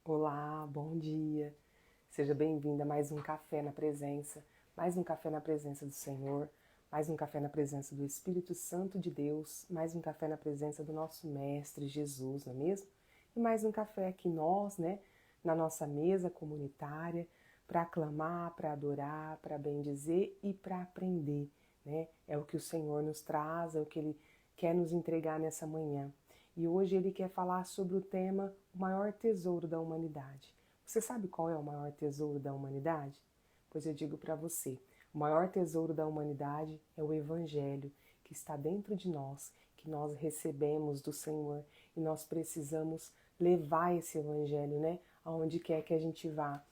Olá, bom dia. Seja bem-vinda a mais um café na presença, mais um café na presença do Senhor, mais um café na presença do Espírito Santo de Deus, mais um café na presença do nosso Mestre Jesus, não é mesmo? E mais um café aqui nós, né, na nossa mesa comunitária, para aclamar, para adorar, para bendizer e para aprender, né? É o que o Senhor nos traz, é o que Ele quer nos entregar nessa manhã. E hoje Ele quer falar sobre o tema o maior tesouro da humanidade. Você sabe qual é o maior tesouro da humanidade? Pois eu digo para você, o maior tesouro da humanidade é o Evangelho que está dentro de nós, que nós recebemos do Senhor e nós precisamos levar esse Evangelho, né? Aonde quer que a gente vá.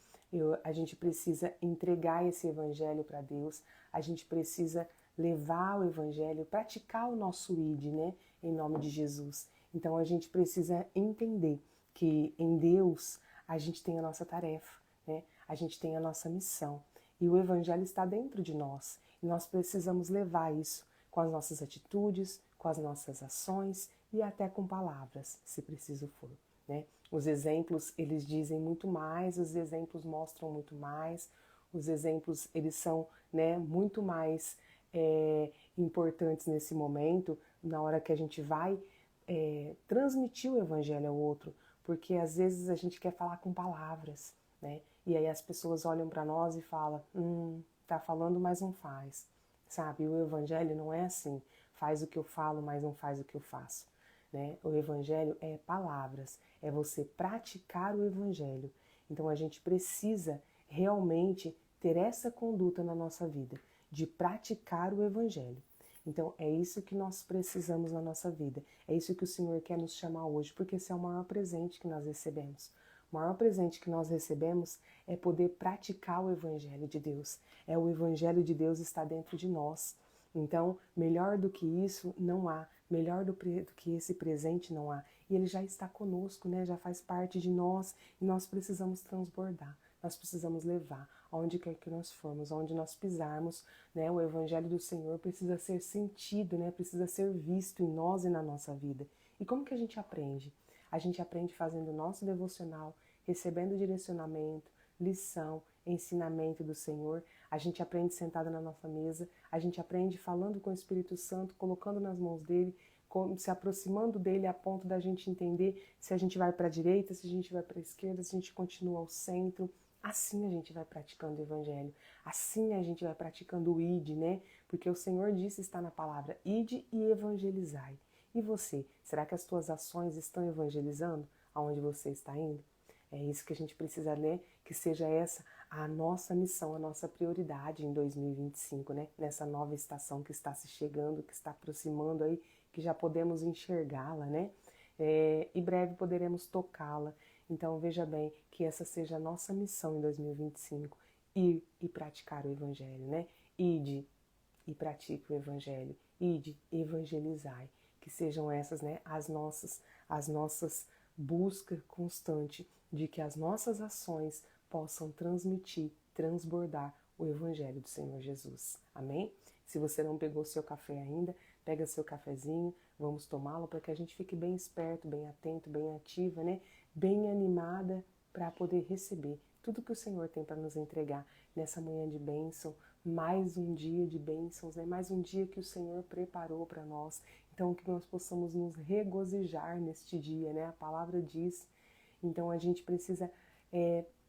A gente precisa entregar esse Evangelho para Deus, a gente precisa levar o Evangelho, praticar o nosso ID, né? Em nome de Jesus. Então a gente precisa entender que em Deus a gente tem a nossa tarefa, né? A gente tem a nossa missão. E o Evangelho está dentro de nós. E nós precisamos levar isso com as nossas atitudes, com as nossas ações e até com palavras, se preciso for, né? Os exemplos, eles dizem muito mais, os exemplos mostram muito mais, os exemplos, eles são, né, muito mais importantes nesse momento, na hora que a gente vai transmitir o Evangelho ao outro, porque às vezes a gente quer falar com palavras, né? E aí as pessoas olham para nós e falam, tá falando, mas não faz, sabe? O Evangelho não é assim, faz o que eu falo, mas não faz o que eu faço, né? O Evangelho é palavras, é você praticar o Evangelho. Então a gente precisa realmente ter essa conduta na nossa vida, de praticar o Evangelho. Então é isso que nós precisamos na nossa vida, é isso que o Senhor quer nos chamar hoje, porque esse é o maior presente que nós recebemos. O maior presente que nós recebemos é poder praticar o Evangelho de Deus. É o Evangelho de Deus está dentro de nós. Então, melhor do que isso não há, melhor do que esse presente não há. E ele já está conosco, né? Já faz parte de nós e nós precisamos transbordar. Nós precisamos levar aonde quer que nós formos, aonde nós pisarmos, né? O Evangelho do Senhor precisa ser sentido, né? Precisa ser visto em nós e na nossa vida. E como que a gente aprende? A gente aprende fazendo o nosso devocional, recebendo direcionamento, lição, ensinamento do Senhor. A gente aprende sentada na nossa mesa, a gente aprende falando com o Espírito Santo, colocando nas mãos dele, se aproximando dele a ponto da gente entender se a gente vai para a direita, se a gente vai para a esquerda, se a gente continua ao centro. Assim a gente vai praticando o Evangelho, assim a gente vai praticando o ID, né? Porque o Senhor disse, está na palavra, ID e evangelizai. E você, será que as tuas ações estão evangelizando aonde você está indo? É isso que a gente precisa ler, que seja essa a nossa missão, a nossa prioridade em 2025, né? Nessa nova estação que está se chegando, que está aproximando aí, que já podemos enxergá-la, né? E breve poderemos tocá-la. Então veja bem que essa seja a nossa missão em 2025, ir e praticar o Evangelho, né? Ide e pratique o Evangelho, ide, evangelizai, que sejam essas, né, as nossas busca constante de que as nossas ações possam transmitir, transbordar o Evangelho do Senhor Jesus. Amém? Se você não pegou seu café ainda, pega seu cafezinho, vamos tomá-lo para que a gente fique bem esperto, bem atento, bem ativa, né? Bem animada para poder receber tudo que o Senhor tem para nos entregar nessa manhã de bênção, mais um dia de bênçãos, né? Mais um dia que o Senhor preparou para nós. Então, que nós possamos nos regozijar neste dia, né? A palavra diz. Então, a gente precisa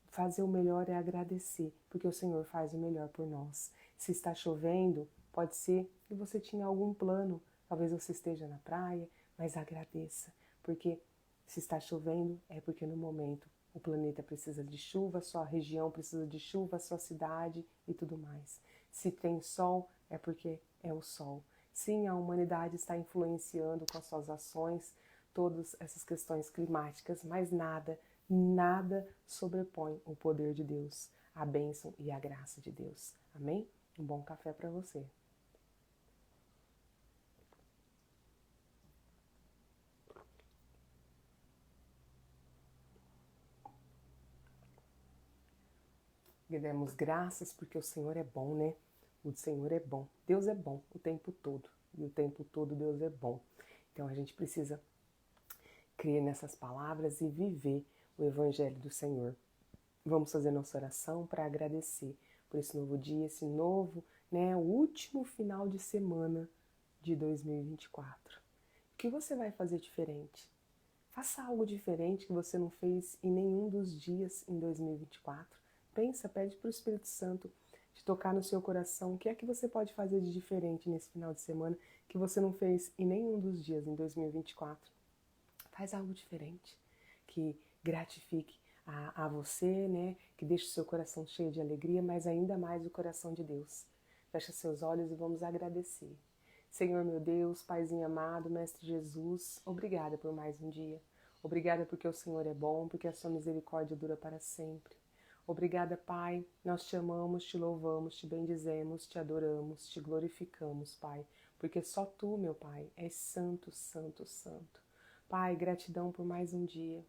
fazer o melhor e agradecer, porque o Senhor faz o melhor por nós. Se está chovendo, pode ser que você tinha algum plano, talvez você esteja na praia, mas agradeça, porque se está chovendo é porque no momento o planeta precisa de chuva, sua região precisa de chuva, sua cidade e tudo mais. Se tem sol, é porque é o sol. Sim, a humanidade está influenciando com as suas ações todas essas questões climáticas, mas nada sobrepõe o poder de Deus, a bênção e a graça de Deus. Amém? Um bom café para você. E demos graças porque o Senhor é bom, né? O Senhor é bom. Deus é bom o tempo todo. E o tempo todo Deus é bom. Então a gente precisa crer nessas palavras e viver o Evangelho do Senhor. Vamos fazer nossa oração para agradecer por esse novo dia, esse novo, o último final de semana de 2024. O que você vai fazer diferente? Faça algo diferente que você não fez em nenhum dos dias em 2024. Pensa, pede para o Espírito Santo de tocar no seu coração o que é que você pode fazer de diferente nesse final de semana que você não fez em nenhum dos dias em 2024. Faz algo diferente, que gratifique a você, que deixe o seu coração cheio de alegria, mas ainda mais o coração de Deus. Fecha seus olhos e vamos agradecer. Senhor meu Deus, Paizinho amado, Mestre Jesus, obrigada por mais um dia. Obrigada porque o Senhor é bom, porque a sua misericórdia dura para sempre. Obrigada, Pai, nós te amamos, te louvamos, te bendizemos, te adoramos, te glorificamos, Pai, porque só Tu, meu Pai, és santo, santo, santo. Pai, gratidão por mais um dia,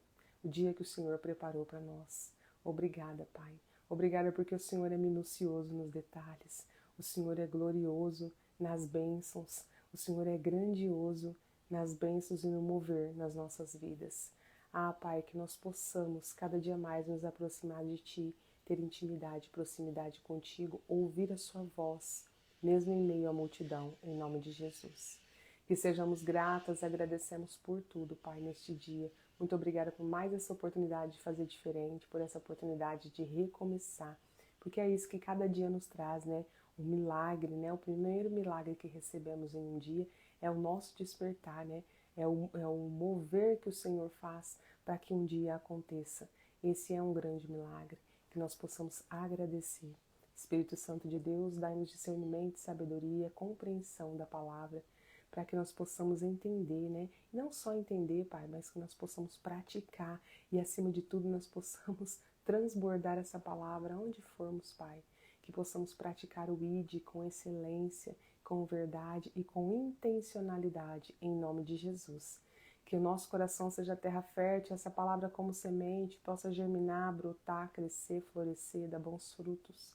o dia que o Senhor preparou para nós. Obrigada, Pai. Obrigada porque o Senhor é minucioso nos detalhes, o Senhor é glorioso nas bênçãos, o Senhor é grandioso nas bênçãos e no mover nas nossas vidas. Ah, Pai, que nós possamos cada dia mais nos aproximar de Ti, ter intimidade, proximidade contigo, ouvir a Sua voz, mesmo em meio à multidão, em nome de Jesus. Que sejamos gratas, agradecemos por tudo, Pai, neste dia. Muito obrigada por mais essa oportunidade de fazer diferente, por essa oportunidade de recomeçar, porque é isso que cada dia nos traz, um milagre, o primeiro milagre que recebemos em um dia é o nosso despertar, é o mover que o Senhor faz para que um dia aconteça. Esse é um grande milagre, que nós possamos agradecer. Espírito Santo de Deus, dai-nos discernimento, sabedoria, compreensão da palavra, para que nós possamos entender, não só entender, Pai, mas que nós possamos praticar e, acima de tudo, nós possamos transbordar essa palavra onde formos, Pai. Que possamos praticar o ID com excelência, com verdade e com intencionalidade, em nome de Jesus. Que o nosso coração seja terra fértil, essa palavra como semente possa germinar, brotar, crescer, florescer, dar bons frutos.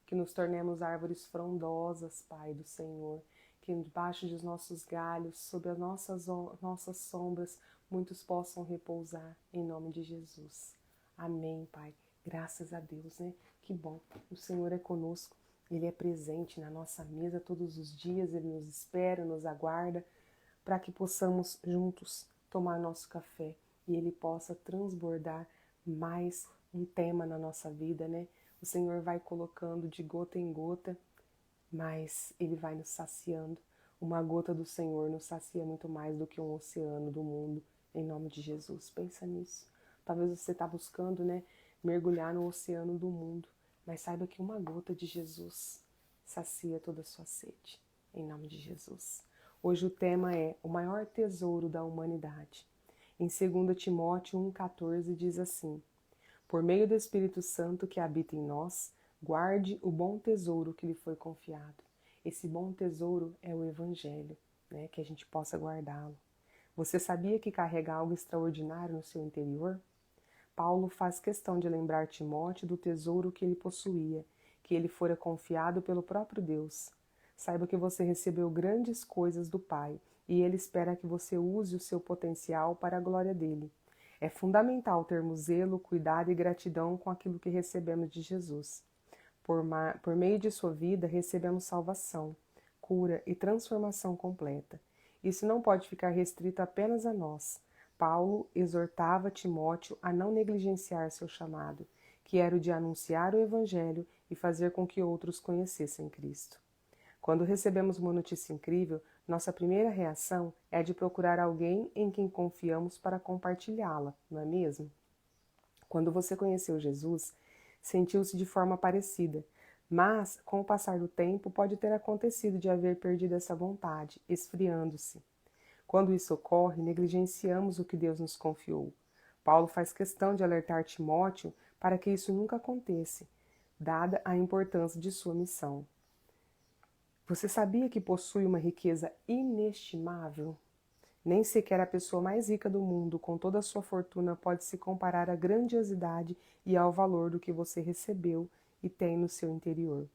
Que nos tornemos árvores frondosas, Pai do Senhor. Que debaixo dos nossos galhos, sob as nossas sombras, muitos possam repousar, em nome de Jesus. Amém, Pai. Graças a Deus, Que bom. O Senhor é conosco. Ele é presente na nossa mesa todos os dias. Ele nos espera, nos aguarda, para que possamos juntos tomar nosso café e Ele possa transbordar mais um tema na nossa vida, O Senhor vai colocando de gota em gota, mas Ele vai nos saciando. Uma gota do Senhor nos sacia muito mais do que um oceano do mundo, em nome de Jesus. Pensa nisso. Talvez você está buscando, mergulhar no oceano do mundo, mas saiba que uma gota de Jesus sacia toda a sua sede, em nome de Jesus. Hoje o tema é o maior tesouro da humanidade. Em 2 Timóteo 1,14 diz assim: por meio do Espírito Santo que habita em nós, guarde o bom tesouro que lhe foi confiado. Esse bom tesouro é o Evangelho, que a gente possa guardá-lo. Você sabia que carrega algo extraordinário no seu interior? Paulo faz questão de lembrar Timóteo do tesouro que ele possuía, que ele fora confiado pelo próprio Deus. Saiba que você recebeu grandes coisas do Pai e Ele espera que você use o seu potencial para a glória dele. É fundamental termos zelo, cuidado e gratidão com aquilo que recebemos de Jesus. Por meio de sua vida, recebemos salvação, cura e transformação completa. Isso não pode ficar restrito apenas a nós. Paulo exortava Timóteo a não negligenciar seu chamado, que era o de anunciar o Evangelho e fazer com que outros conhecessem Cristo. Quando recebemos uma notícia incrível, nossa primeira reação é de procurar alguém em quem confiamos para compartilhá-la, não é mesmo? Quando você conheceu Jesus, sentiu-se de forma parecida, mas, com o passar do tempo, pode ter acontecido de haver perdido essa vontade, esfriando-se. Quando isso ocorre, negligenciamos o que Deus nos confiou. Paulo faz questão de alertar Timóteo para que isso nunca aconteça, dada a importância de sua missão. Você sabia que possui uma riqueza inestimável? Nem sequer a pessoa mais rica do mundo, com toda a sua fortuna, pode se comparar à grandiosidade e ao valor do que você recebeu e tem no seu interior.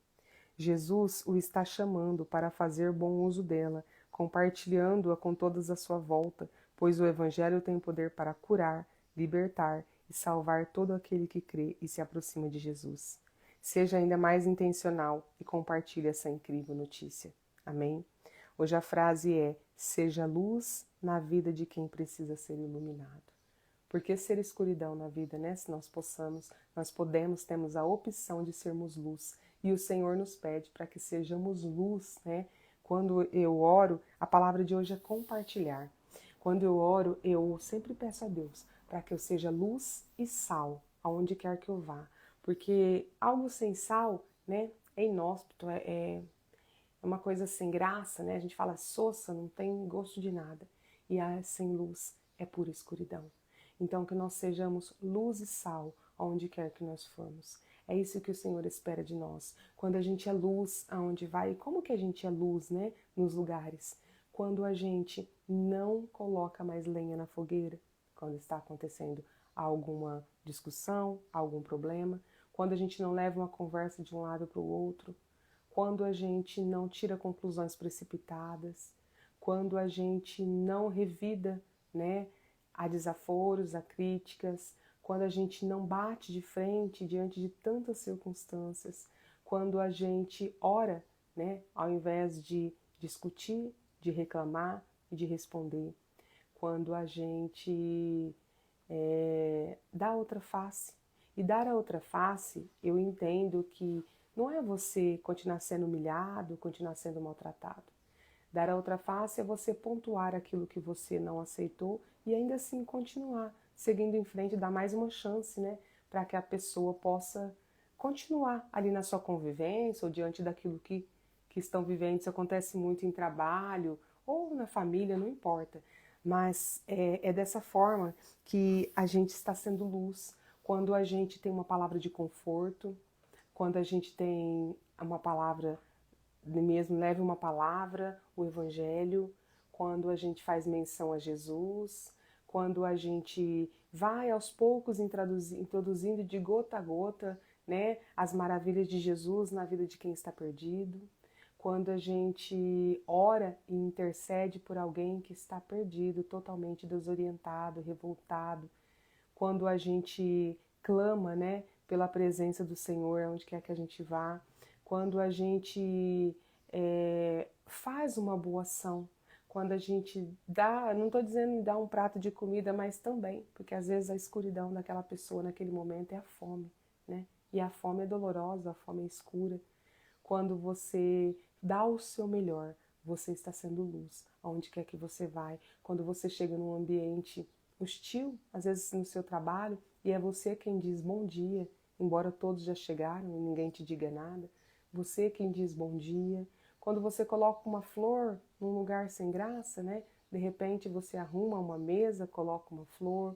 Jesus o está chamando para fazer bom uso dela, compartilhando-a com todas à sua volta, pois o Evangelho tem poder para curar, libertar e salvar todo aquele que crê e se aproxima de Jesus. Seja ainda mais intencional e compartilhe essa incrível notícia. Amém? Hoje a frase é: seja luz na vida de quem precisa ser iluminado. Por que ser escuridão na vida, né? Se nós podemos, temos a opção de sermos luz. E o Senhor nos pede para que sejamos luz, né? Quando eu oro, a palavra de hoje é compartilhar. Quando eu oro, eu sempre peço a Deus para que eu seja luz e sal, aonde quer que eu vá. Porque algo sem sal, né, é inóspito, é uma coisa sem graça, né? A gente fala sossa, não tem gosto de nada. E a sem luz é pura escuridão. Então, que nós sejamos luz e sal aonde quer que nós formos. É isso que o Senhor espera de nós. Quando a gente é luz aonde vai, como que a gente é luz, né, nos lugares? Quando a gente não coloca mais lenha na fogueira, quando está acontecendo alguma discussão, algum problema, quando a gente não leva uma conversa de um lado para o outro, quando a gente não tira conclusões precipitadas, quando a gente não revida, né, a desaforos, a críticas, quando a gente não bate de frente diante de tantas circunstâncias, quando a gente ora, né, ao invés de discutir, de reclamar e de responder, quando a gente dá outra face. E dar a outra face, eu entendo que não é você continuar sendo humilhado, continuar sendo maltratado. Dar a outra face é você pontuar aquilo que você não aceitou e ainda assim continuar seguindo em frente, dar mais uma chance, né, para que a pessoa possa continuar ali na sua convivência ou diante daquilo que estão vivendo. Isso acontece muito em trabalho ou na família, não importa. Mas é dessa forma que a gente está sendo luz. Quando a gente tem uma palavra de conforto, quando a gente tem uma palavra mesmo, leve uma palavra, o Evangelho, quando a gente faz menção a Jesus, quando a gente vai aos poucos introduzindo de gota a gota, né, as maravilhas de Jesus na vida de quem está perdido, quando a gente ora e intercede por alguém que está perdido, totalmente desorientado, revoltado, quando a gente clama, né, pela presença do Senhor onde quer que a gente vá, quando a gente faz uma boa ação, quando a gente dá, não estou dizendo dar um prato de comida, mas também, porque às vezes a escuridão daquela pessoa naquele momento é a fome, né? E a fome é dolorosa, a fome é escura. Quando você dá o seu melhor, você está sendo luz, aonde quer que você vai. Quando você chega num ambiente hostil, às vezes no seu trabalho, e é você quem diz bom dia, embora todos já chegaram e ninguém te diga nada, você quem diz bom dia. Quando você coloca uma flor num lugar sem graça, né? De repente você arruma uma mesa, coloca uma flor,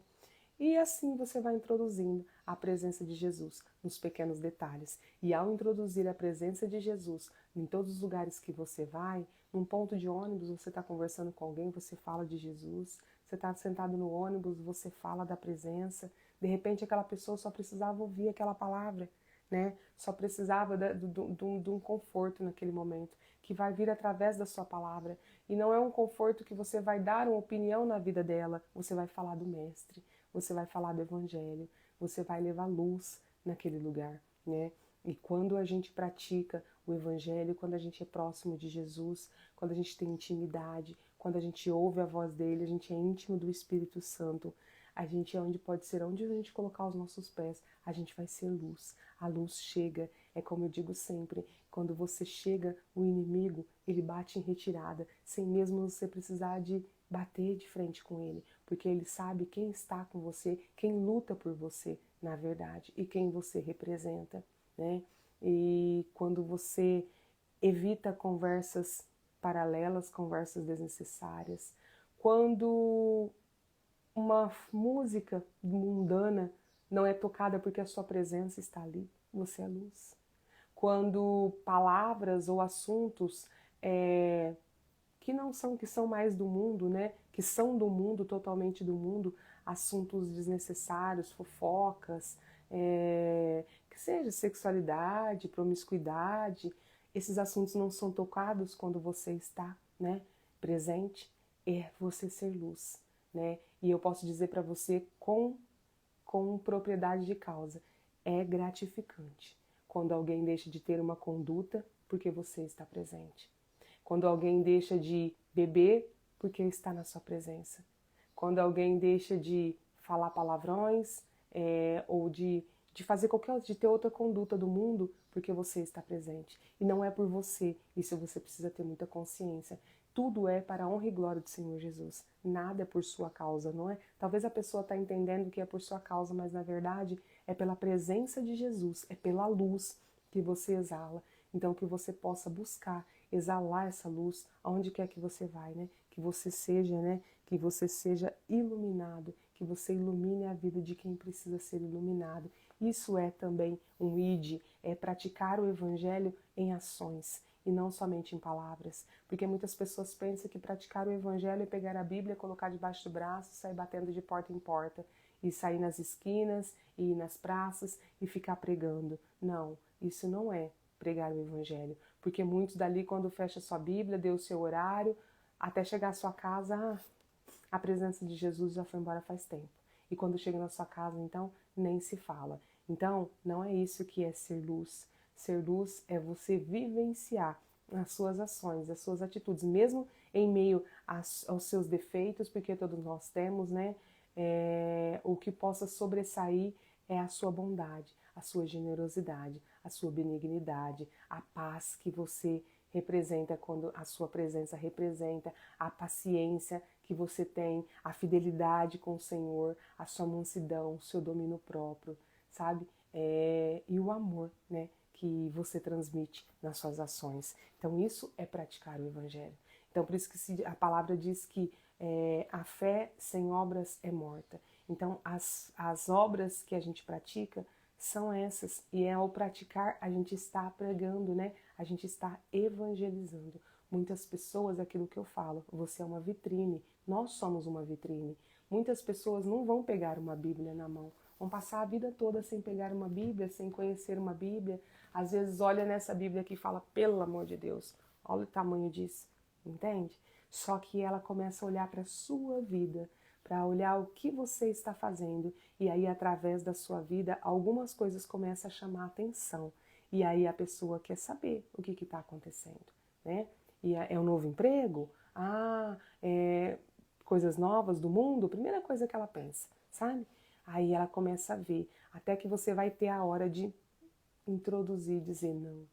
e assim você vai introduzindo a presença de Jesus nos pequenos detalhes. E ao introduzir a presença de Jesus em todos os lugares que você vai, num ponto de ônibus, você está conversando com alguém, você fala de Jesus. Você está sentado no ônibus, você fala da presença. De repente aquela pessoa só precisava ouvir aquela palavra, né? Só precisava de um conforto naquele momento, que vai vir através da sua palavra. E não é um conforto que você vai dar uma opinião na vida dela, você vai falar do Mestre. Você vai falar do Evangelho, você vai levar luz naquele lugar, né? E quando a gente pratica o Evangelho, quando a gente é próximo de Jesus, quando a gente tem intimidade, quando a gente ouve a voz dele, a gente é íntimo do Espírito Santo, a gente é onde pode ser, onde a gente colocar os nossos pés, a gente vai ser luz. A luz chega, é como eu digo sempre, quando você chega, o inimigo, ele bate em retirada, sem mesmo você precisar de bater de frente com ele, porque ele sabe quem está com você, quem luta por você, na verdade, e quem você representa, né? E quando você evita conversas paralelas, conversas desnecessárias, quando uma música mundana não é tocada porque a sua presença está ali, você é luz. Quando palavras ou assuntos que não são, que são mais do mundo, né? Que são do mundo, totalmente do mundo, assuntos desnecessários, fofocas, que seja sexualidade, promiscuidade, esses assuntos não são tocados quando você está, né, presente, é você ser luz, né? E eu posso dizer para você com com propriedade de causa. É gratificante quando alguém deixa de ter uma conduta porque você está presente. Quando alguém deixa de beber porque está na sua presença. Quando alguém deixa de falar palavrões ou de fazer de ter outra conduta do mundo porque você está presente. E não é por você, isso você precisa ter muita consciência. Tudo é para a honra e glória do Senhor Jesus. Nada é por sua causa, não é? Talvez a pessoa está entendendo que é por sua causa, mas na verdade é pela presença de Jesus, é pela luz que você exala. Então que você possa buscar exalar essa luz aonde quer que você vai, né? Que você seja, né? Que você seja iluminado, que você ilumine a vida de quem precisa ser iluminado. Isso é também um id, é praticar o evangelho em ações e não somente em palavras. Porque muitas pessoas pensam que praticar o evangelho é pegar a Bíblia, colocar debaixo do braço, sair batendo de porta em porta e sair nas esquinas e ir nas praças e ficar pregando. Não, isso não é pregar o evangelho. Porque muitos dali, quando fecha sua Bíblia, deu o seu horário, até chegar à sua casa, a presença de Jesus já foi embora faz tempo. E quando chega na sua casa, então, nem se fala. Então, não é isso que é ser luz. Ser luz é você vivenciar as suas ações, as suas atitudes, mesmo em meio aos seus defeitos, porque todos nós temos, né? O que possa sobressair é a sua bondade, a sua generosidade, a sua benignidade, a paz que você representa quando a sua presença representa, a paciência que você tem, a fidelidade com o Senhor, a sua mansidão, o seu domínio próprio, sabe? E o amor, né, que você transmite nas suas ações. Então isso é praticar o Evangelho. Então por isso que a palavra diz que a fé sem obras é morta. Então as obras que a gente pratica são essas, e ao praticar a gente está pregando, né? A gente está evangelizando. Muitas pessoas, aquilo que eu falo, você é uma vitrine, nós somos uma vitrine. Muitas pessoas não vão pegar uma Bíblia na mão, vão passar a vida toda sem pegar uma Bíblia, sem conhecer uma Bíblia. Às vezes olha nessa Bíblia aqui e fala, pelo amor de Deus, olha o tamanho disso, entende? Só que ela começa a olhar para a sua vida, para olhar o que você está fazendo, e aí através da sua vida algumas coisas começam a chamar a atenção, e aí a pessoa quer saber o que está acontecendo, né? E é um novo emprego? Coisas novas do mundo? Primeira coisa que ela pensa, sabe? Aí ela começa a ver, até que você vai ter a hora de introduzir, dizer não.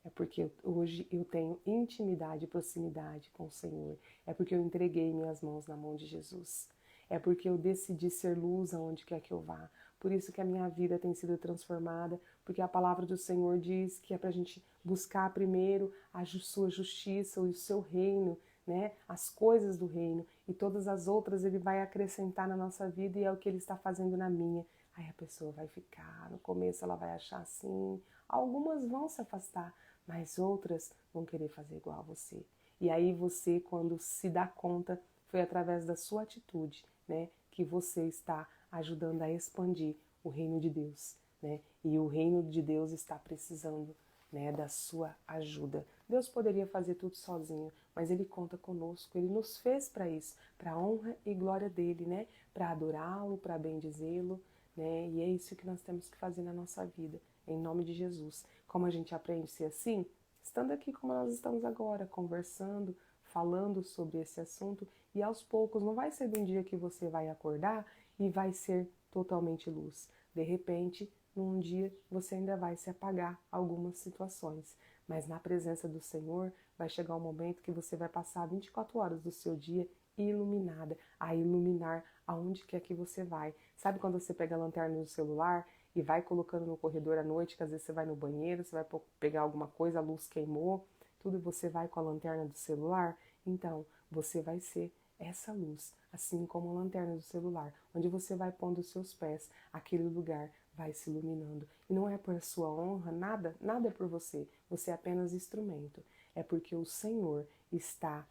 É porque hoje eu tenho intimidade e proximidade com o Senhor. É porque eu entreguei minhas mãos na mão de Jesus. É porque eu decidi ser luz aonde quer que eu vá. Por isso que a minha vida tem sido transformada, porque a palavra do Senhor diz que é para a gente buscar primeiro a sua justiça, o seu reino, né? As coisas do reino, e todas as outras ele vai acrescentar na nossa vida, e é o que ele está fazendo na minha. Aí a pessoa vai ficar, no começo ela vai achar assim, algumas vão se afastar, mas outras vão querer fazer igual a você. E aí você, quando se dá conta, foi através da sua atitude, né, que você está ajudando a expandir o reino de Deus, né? E o reino de Deus está precisando, né, da sua ajuda. Deus poderia fazer tudo sozinho, mas Ele conta conosco. Ele nos fez para isso, para a honra e glória dele, né? Para adorá-lo, para bendizê-lo, né? E é isso que nós temos que fazer na nossa vida, em nome de Jesus. Como a gente aprende a ser assim? Estando aqui como nós estamos agora, conversando, falando sobre esse assunto, e aos poucos, não vai ser de um dia que você vai acordar e vai ser totalmente luz. De repente, num dia você ainda vai se apagar algumas situações, mas na presença do Senhor vai chegar um momento que você vai passar 24 horas do seu dia iluminada, a iluminar aonde quer que você vai. Sabe quando você pega a lanterna do celular e vai colocando no corredor à noite, que às vezes você vai no banheiro, você vai pegar alguma coisa, a luz queimou, tudo, você vai com a lanterna do celular? Então, você vai ser essa luz, assim como a lanterna do celular, onde você vai pondo os seus pés, aquele lugar vai se iluminando. E não é por sua honra, nada é por você, você é apenas instrumento. É porque o Senhor está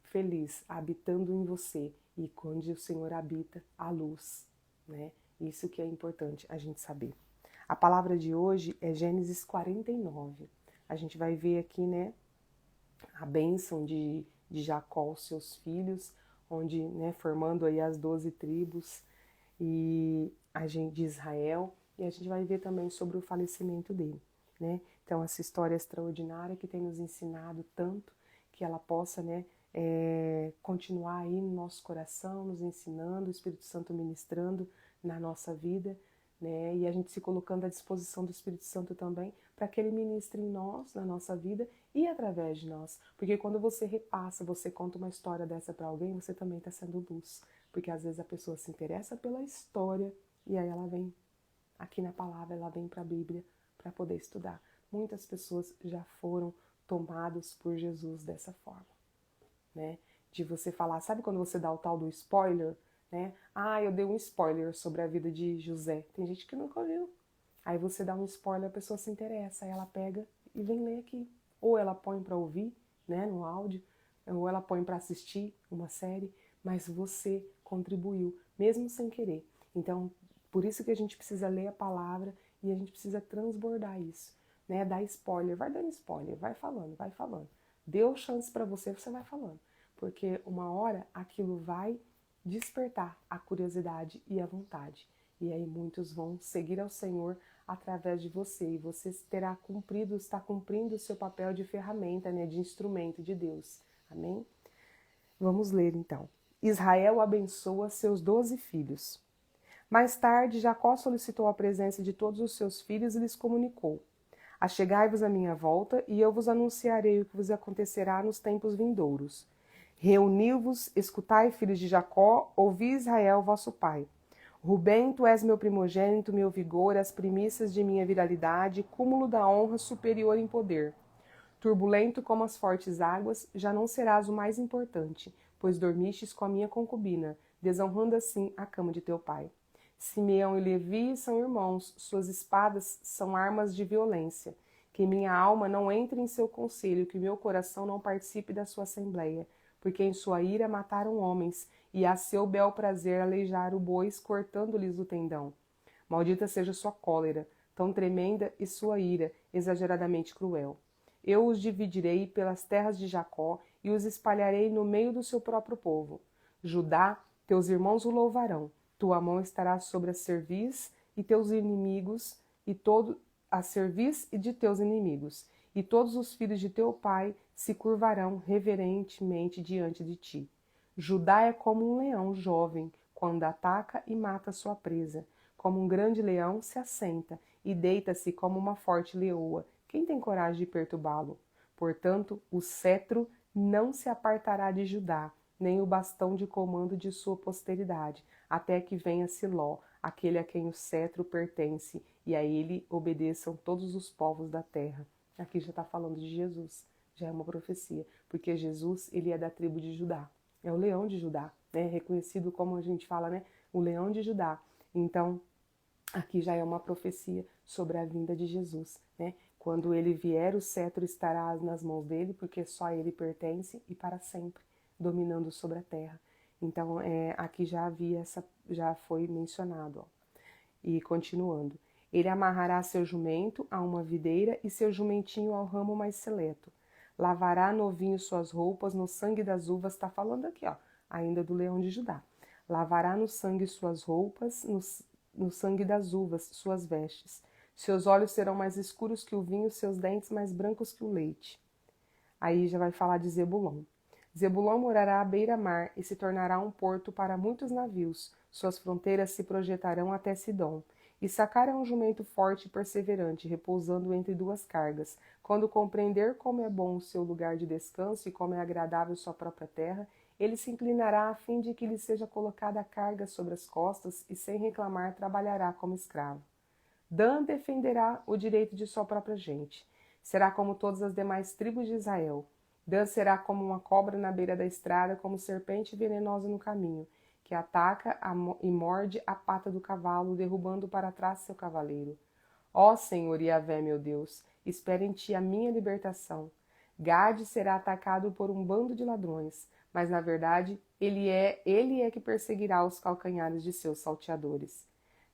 feliz habitando em você, e onde o Senhor habita, a luz, né? Isso que é importante a gente saber. A palavra de hoje é Gênesis 49. A gente vai ver aqui, né, a bênção de Jacó, seus filhos, onde, né, formando aí as 12 tribos. E de Israel, e a gente vai ver também sobre o falecimento dele, né? Então, essa história extraordinária que tem nos ensinado tanto, que ela possa, né, continuar aí no nosso coração, nos ensinando, o Espírito Santo ministrando na nossa vida, né? E a gente se colocando à disposição do Espírito Santo também, para que ele ministre em nós, na nossa vida e através de nós. Porque quando você repassa, você conta uma história dessa para alguém, você também está sendo luz. Porque às vezes a pessoa se interessa pela história e aí ela vem aqui na palavra, ela vem para a Bíblia para poder estudar. Muitas pessoas já foram tomadas por Jesus dessa forma, né? De você falar, sabe quando você dá o tal do spoiler, né? Ah, eu dei um spoiler sobre a vida de José. Tem gente que nunca ouviu. Aí você dá um spoiler, a pessoa se interessa, aí ela pega e vem ler aqui. Ou ela põe para ouvir, né, no áudio, ou ela põe para assistir uma série, mas você contribuiu, mesmo sem querer. Então, por isso que a gente precisa ler a palavra e a gente precisa transbordar isso, né? Dar spoiler, vai dando spoiler, vai falando, vai falando. Deu chance para você, você vai falando. Porque uma hora aquilo vai despertar a curiosidade e a vontade. E aí muitos vão seguir ao Senhor através de você. E você terá cumprido, está cumprindo o seu papel de ferramenta, né, de instrumento de Deus. Amém? Vamos ler então. Israel abençoa seus 12 filhos. Mais tarde, Jacó solicitou a presença de todos os seus filhos e lhes comunicou: Achegai-vos à minha volta, e eu vos anunciarei o que vos acontecerá nos tempos vindouros. Reuni-vos, escutai, filhos de Jacó, ouvi Israel, vosso pai. Rubem, tu és meu primogênito, meu vigor, as primícias de minha viralidade, cúmulo da honra superior em poder. Turbulento como as fortes águas, já não serás o mais importante, pois dormistes com a minha concubina, desonrando assim a cama de teu pai. Simeão e Levi são irmãos, suas espadas são armas de violência. Que minha alma não entre em seu conselho, que meu coração não participe da sua assembleia, porque em sua ira mataram homens, e a seu bel prazer aleijar o bois, cortando-lhes o tendão. Maldita seja sua cólera, tão tremenda, e sua ira, exageradamente cruel. Eu os dividirei pelas terras de Jacó, e os espalharei no meio do seu próprio povo. Judá, teus irmãos o louvarão. Tua mão estará sobre a cerviz e teus inimigos, e todo a cerviz e de teus inimigos, e todos os filhos de teu pai se curvarão reverentemente diante de ti. Judá é como um leão jovem, quando ataca e mata sua presa. Como um grande leão se assenta e deita-se como uma forte leoa. Quem tem coragem de perturbá-lo? Portanto, o cetro não se apartará de Judá, nem o bastão de comando de sua posteridade, até que venha Siló, aquele a quem o cetro pertence, e a ele obedeçam todos os povos da terra. Aqui já está falando de Jesus, já é uma profecia, porque Jesus, ele é da tribo de Judá, é o leão de Judá, né? Reconhecido como a gente fala, né? O leão de Judá. Então, aqui já é uma profecia sobre a vinda de Jesus, né? Quando ele vier, o cetro estará nas mãos dele, porque só a ele pertence e para sempre, dominando sobre a terra. Então, aqui já foi mencionado, ó. E continuando. Ele amarrará seu jumento a uma videira e seu jumentinho ao ramo mais seleto. Lavará novinho suas roupas no sangue das uvas, está falando aqui, ó, ainda do leão de Judá. Lavará no sangue suas roupas, no sangue das uvas, suas vestes. Seus olhos serão mais escuros que o vinho, seus dentes mais brancos que o leite. Aí já vai falar de Zebulon. Zebulon morará à beira-mar e se tornará um porto para muitos navios. Suas fronteiras se projetarão até Sidom. Issacar é um jumento forte e perseverante, repousando entre duas cargas. Quando compreender como é bom o seu lugar de descanso e como é agradável sua própria terra, ele se inclinará a fim de que lhe seja colocada a carga sobre as costas e, sem reclamar, trabalhará como escravo. Dan defenderá o direito de sua própria gente. Será como todas as demais tribos de Israel. Dan será como uma cobra na beira da estrada, como serpente venenosa no caminho, que ataca e morde a pata do cavalo, derrubando para trás seu cavaleiro. Ó Senhor Yahvé, meu Deus, espera em ti a minha libertação. Gade será atacado por um bando de ladrões, mas na verdade ele é que perseguirá os calcanhares de seus salteadores.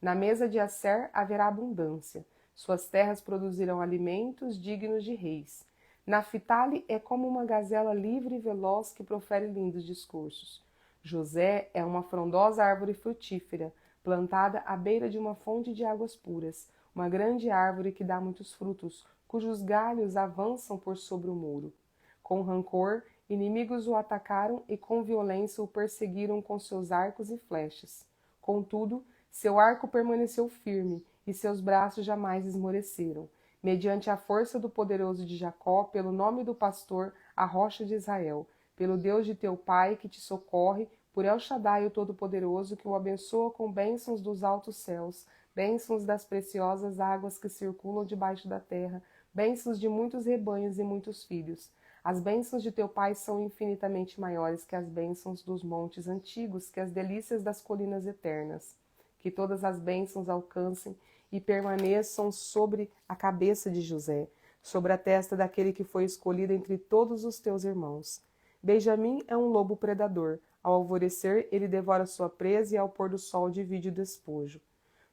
Na mesa de Asser haverá abundância. Suas terras produzirão alimentos dignos de reis. Naphtali é como uma gazela livre e veloz que profere lindos discursos. José é uma frondosa árvore frutífera, plantada à beira de uma fonte de águas puras, uma grande árvore que dá muitos frutos, cujos galhos avançam por sobre o muro. Com rancor, inimigos o atacaram e com violência o perseguiram com seus arcos e flechas. Contudo, seu arco permaneceu firme e seus braços jamais esmoreceram. Mediante a força do poderoso de Jacó, pelo nome do pastor, a rocha de Israel, pelo Deus de teu pai que te socorre, por El Shaddai o Todo-Poderoso, que o abençoa com bênçãos dos altos céus, bênçãos das preciosas águas que circulam debaixo da terra, bênçãos de muitos rebanhos e muitos filhos. As bênçãos de teu pai são infinitamente maiores que as bênçãos dos montes antigos, que as delícias das colinas eternas. Que todas as bênçãos alcancem e permaneçam sobre a cabeça de José, sobre a testa daquele que foi escolhido entre todos os teus irmãos. Benjamim é um lobo predador. Ao alvorecer, ele devora sua presa e ao pôr do sol divide o despojo.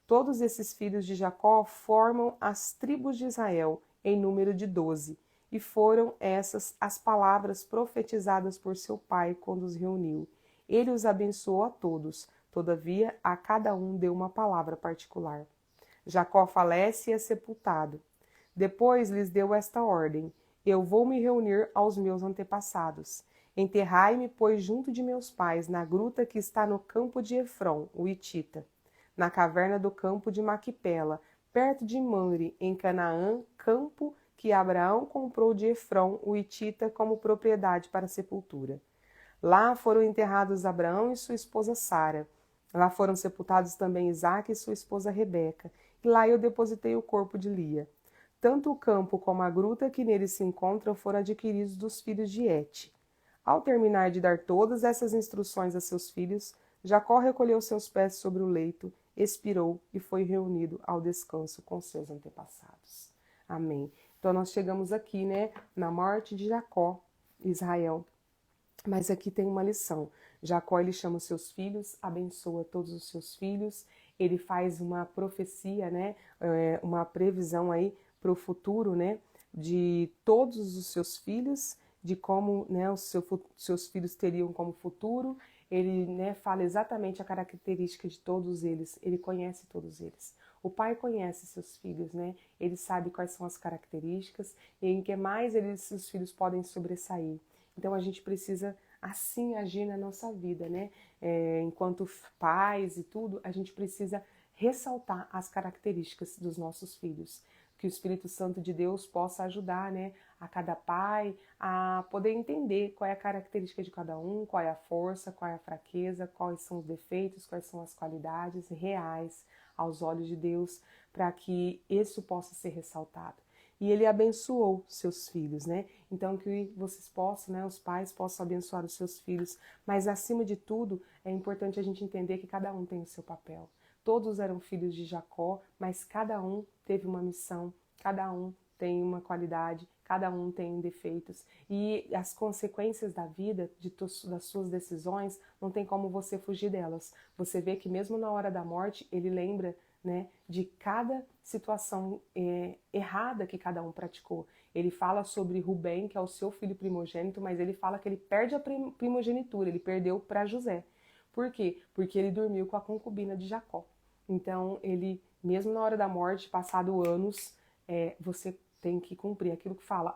Todos esses filhos de Jacó formam as tribos de Israel, em número de 12. E foram essas as palavras profetizadas por seu pai quando os reuniu. Ele os abençoou a todos, todavia a cada um deu uma palavra particular. Jacó falece e é sepultado. Depois lhes deu esta ordem: eu vou me reunir aos meus antepassados. Enterrai-me, pois, junto de meus pais, na gruta que está no campo de Efron, o Hitita, na caverna do campo de Maquipela, perto de Mamre, em Canaã, campo que Abraão comprou de Efron, o Hitita, como propriedade para sepultura. Lá foram enterrados Abraão e sua esposa Sara. Lá foram sepultados também Isaque e sua esposa Rebeca. E lá eu depositei o corpo de Lia. Tanto o campo como a gruta que nele se encontram foram adquiridos dos filhos de Et. Ao terminar de dar todas essas instruções a seus filhos, Jacó recolheu seus pés sobre o leito, expirou e foi reunido ao descanso com seus antepassados. Amém. Então nós chegamos aqui, né, na morte de Jacó, Israel. Mas aqui tem uma lição. Jacó, ele chama os seus filhos, abençoa todos os seus filhos, ele faz uma profecia, né, uma previsão aí para o futuro, né, de todos os seus filhos, de como, né, os seus filhos teriam como futuro. Ele, né, fala exatamente a característica de todos eles, ele conhece todos eles. O pai conhece seus filhos, né? Ele sabe quais são as características e em que mais os filhos podem sobressair. Então a gente precisa assim agir na nossa vida, né? Enquanto pais e tudo, a gente precisa ressaltar as características dos nossos filhos. Que o Espírito Santo de Deus possa ajudar, né, a cada pai a poder entender qual é a característica de cada um, qual é a força, qual é a fraqueza, quais são os defeitos, quais são as qualidades reais aos olhos de Deus, para que isso possa ser ressaltado. E ele abençoou seus filhos, né? Então que vocês possam, né, os pais possam abençoar os seus filhos, mas acima de tudo é importante a gente entender que cada um tem o seu papel. Todos eram filhos de Jacó, mas cada um teve uma missão, cada um tem uma qualidade, cada um tem defeitos. E as consequências da vida, das suas decisões, não tem como você fugir delas. Você vê que mesmo na hora da morte, ele lembra, né, de cada situação errada que cada um praticou. Ele fala sobre Rubem, que é o seu filho primogênito, mas ele fala que ele perde a primogenitura, ele perdeu para José. Por quê? Porque ele dormiu com a concubina de Jacó. Então, ele, mesmo na hora da morte, passado anos, você tem que cumprir aquilo que fala.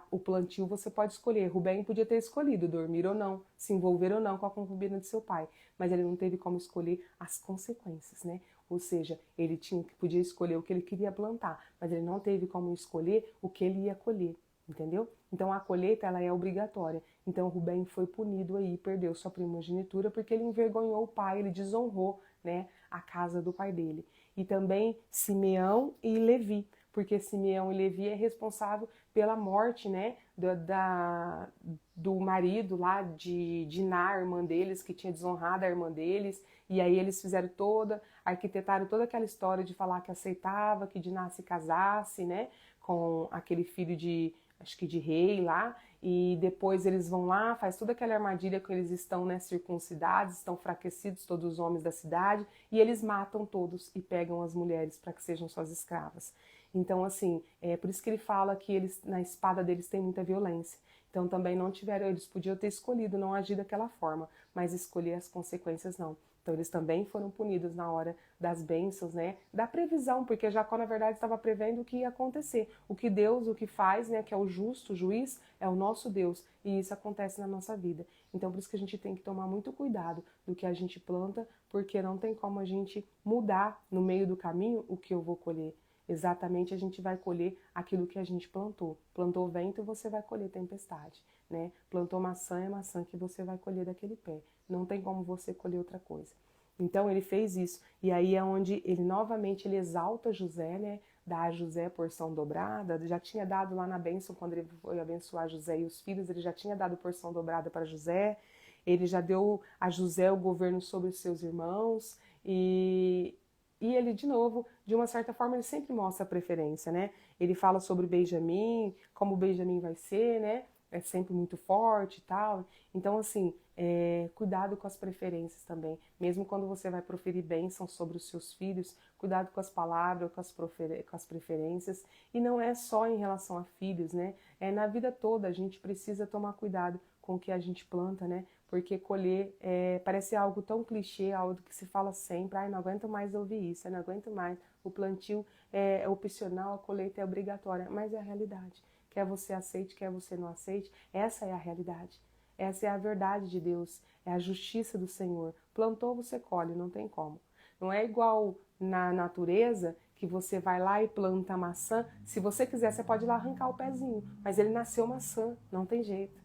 O plantio você pode escolher. Rubem podia ter escolhido dormir ou não, se envolver ou não com a concubina de seu pai, mas ele não teve como escolher as consequências, né? Ou seja, ele podia escolher o que ele queria plantar, mas ele não teve como escolher o que ele ia colher, entendeu? Então a colheita, ela é obrigatória. Então Rubem foi punido aí, perdeu sua primogenitura porque ele envergonhou o pai, ele desonrou, né, a casa do pai dele. E também Simeão e Levi, porque Simeão e Levi é responsável pela morte, né, do marido lá de Diná, a irmã deles, que tinha desonrado a irmã deles, e aí eles fizeram arquitetaram toda aquela história de falar que aceitava que Diná se casasse, né, com aquele filho acho que de rei lá, e depois eles vão lá, faz toda aquela armadilha que eles estão, né, circuncidados, estão enfraquecidos, todos os homens da cidade, e eles matam todos e pegam as mulheres para que sejam suas escravas. Então, assim, é por isso que ele fala que eles, na espada deles tem muita violência. Então também não tiveram, eles podiam ter escolhido não agir daquela forma, mas escolher as consequências não. Então eles também foram punidos na hora das bênçãos, né? Da previsão, porque Jacó na verdade estava prevendo o que ia acontecer. O que Deus, o que faz, né, que é o justo o juiz, é o nosso Deus, e isso acontece na nossa vida. Então por isso que a gente tem que tomar muito cuidado do que a gente planta, porque não tem como a gente mudar no meio do caminho o que eu vou colher. Exatamente, a gente vai colher aquilo que a gente plantou. Plantou vento, você vai colher tempestade, né? Plantou maçã, é maçã que você vai colher daquele pé. Não tem como você colher outra coisa. Então ele fez isso. E aí é onde ele novamente ele exalta José, né? Dá a José porção dobrada. Já tinha dado lá na bênção, quando ele foi abençoar José e os filhos, ele já tinha dado porção dobrada para José. Ele já deu a José o governo sobre os seus irmãos. E ele, de novo, de uma certa forma, ele sempre mostra a preferência, né? Ele fala sobre Benjamim, como Benjamim vai ser, né? É sempre muito forte e tal. Então, assim, cuidado com as preferências também. Mesmo quando você vai proferir bênçãos sobre os seus filhos, cuidado com as palavras, com as preferências. E não é só em relação a filhos, né? É na vida toda a gente precisa tomar cuidado com o que a gente planta, né? Porque colher parece algo tão clichê, algo que se fala sempre, ai, não aguento mais ouvir isso, eu não aguento mais, o plantio é opcional, a colheita é obrigatória, mas é a realidade. Quer você aceite, quer você não aceite, essa é a realidade. Essa é a verdade de Deus, é a justiça do Senhor. Plantou, você colhe, não tem como. Não é igual na natureza que você vai lá e planta maçã. Se você quiser, você pode ir lá arrancar o pezinho, mas ele nasceu maçã, não tem jeito.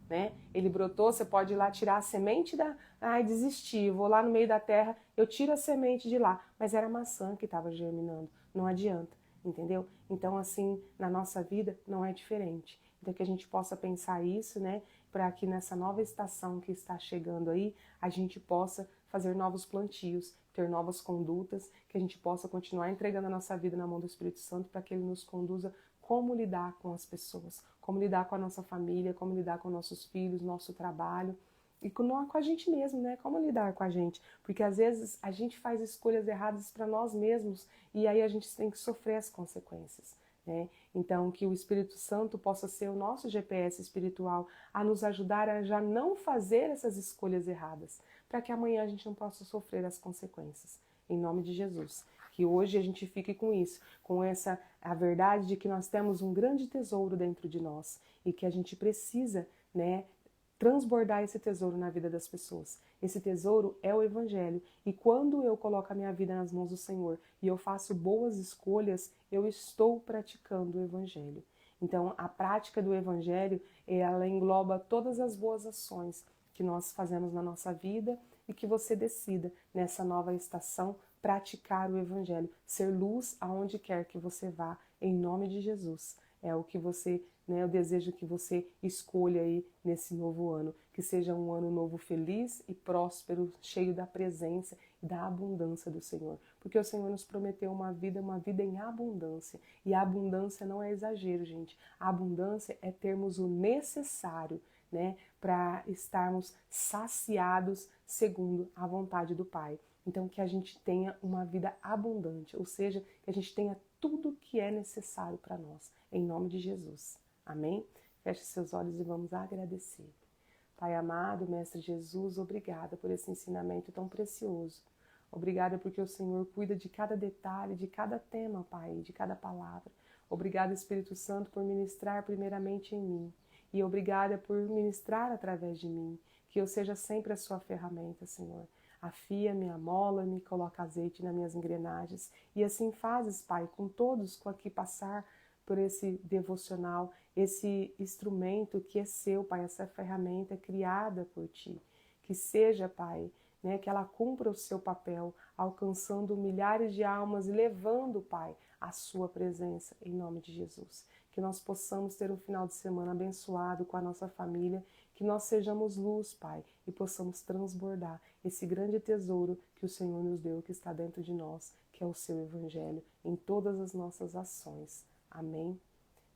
Né? Ele brotou, você pode ir lá tirar a semente da... Ai, desisti, vou lá no meio da terra, eu tiro a semente de lá. Mas era maçã que estava germinando, não adianta, entendeu? Então, assim, na nossa vida não é diferente. Então, que a gente possa pensar isso, né? Para que nessa nova estação que está chegando aí, a gente possa fazer novos plantios, ter novas condutas, que a gente possa continuar entregando a nossa vida na mão do Espírito Santo para que ele nos conduza como lidar com as pessoas, como lidar com a nossa família, como lidar com nossos filhos, nosso trabalho e com a gente mesmo, né? Como lidar com a gente, porque às vezes a gente faz escolhas erradas para nós mesmos e aí a gente tem que sofrer as consequências, né? Então que o Espírito Santo possa ser o nosso GPS espiritual a nos ajudar a já não fazer essas escolhas erradas, para que amanhã a gente não possa sofrer as consequências. Em nome de Jesus. Que hoje a gente fique com isso, com a verdade de que nós temos um grande tesouro dentro de nós e que a gente precisa, né, transbordar esse tesouro na vida das pessoas. Esse tesouro é o Evangelho. E quando eu coloco a minha vida nas mãos do Senhor e eu faço boas escolhas, eu estou praticando o Evangelho. Então, a prática do Evangelho, ela engloba todas as boas ações que nós fazemos na nossa vida e que você decida, nessa nova estação, praticar o Evangelho, ser luz aonde quer que você vá, em nome de Jesus. É o que você, né, eu desejo que você escolha aí nesse novo ano, que seja um ano novo feliz e próspero, cheio da presença e da abundância do Senhor. Porque o Senhor nos prometeu uma vida em abundância. E a abundância não é exagero, gente. A abundância é termos o necessário, né, para estarmos saciados segundo a vontade do Pai. Então, que a gente tenha uma vida abundante, ou seja, que a gente tenha tudo o que é necessário para nós, em nome de Jesus. Amém? Feche seus olhos e vamos agradecer. Pai amado, Mestre Jesus, obrigada por esse ensinamento tão precioso. Obrigada porque o Senhor cuida de cada detalhe, de cada tema, Pai, de cada palavra. Obrigada, Espírito Santo, por ministrar primeiramente em mim. E obrigada por ministrar através de mim. Que eu seja sempre a sua ferramenta, Senhor. Afia-me, amola-me, coloca azeite nas minhas engrenagens. E assim fazes, Pai, com todos com aqui passar por esse devocional, esse instrumento que é seu, Pai, essa ferramenta criada por Ti. Que seja, Pai, né, que ela cumpra o seu papel, alcançando milhares de almas e levando, Pai, a sua presença, em nome de Jesus. Que nós possamos ter um final de semana abençoado com a nossa família, que nós sejamos luz, Pai, e possamos transbordar esse grande tesouro que o Senhor nos deu, que está dentro de nós, que é o seu Evangelho, em todas as nossas ações. Amém?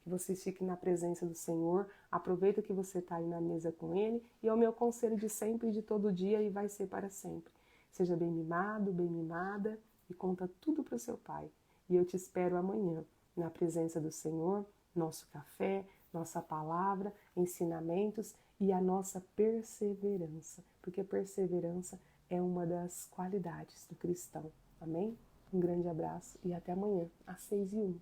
Que vocês fiquem na presença do Senhor, aproveita que você está aí na mesa com Ele, e é o meu conselho de sempre e de todo dia, e vai ser para sempre. Seja bem mimado, bem mimada, e conta tudo para o seu Pai. E eu te espero amanhã, na presença do Senhor, nosso café, nossa palavra, ensinamentos e a nossa perseverança, porque perseverança é uma das qualidades do cristão. Amém? Um grande abraço e até amanhã, às 6h01.